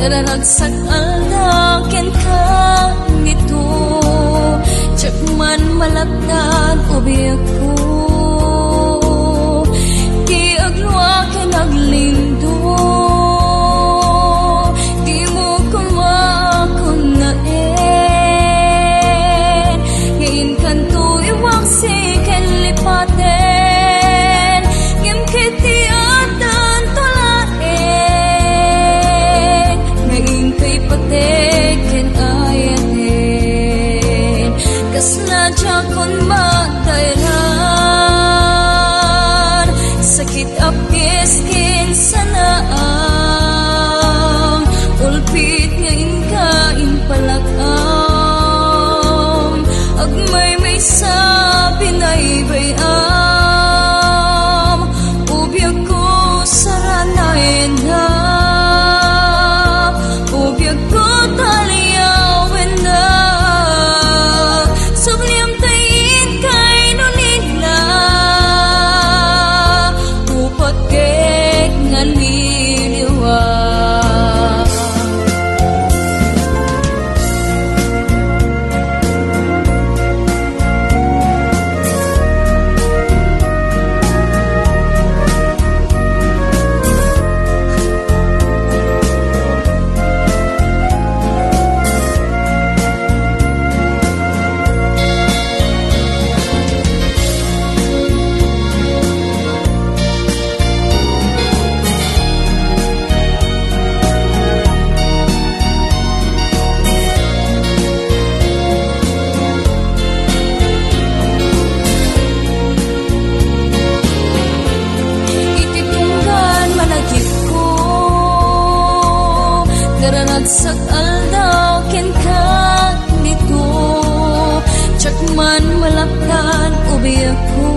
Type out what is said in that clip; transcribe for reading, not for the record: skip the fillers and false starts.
Daranagsak aldakin ka nito, Tiyakman malapdan ubiyak ko, Di agluwa ka naglindo, Di mo kumakon na Ngayon kanto iwak si lipaten, Ngem kiti atan tolaen, Ngayon kay pateken ayaten, Kas nadya kon matayran, Sakit apis kinsanaan, Ulpit ngayon ka impalakam, Agmay may sabi na'y bayam, Ubiyag ko saranayin na, Ubiyag ko taliyawin na, Sugliyam tayin kay nunila, Upat kek nganiliwa. Daranagsak aldakin ka nito, Tiyakman malapdan ubiyak ko,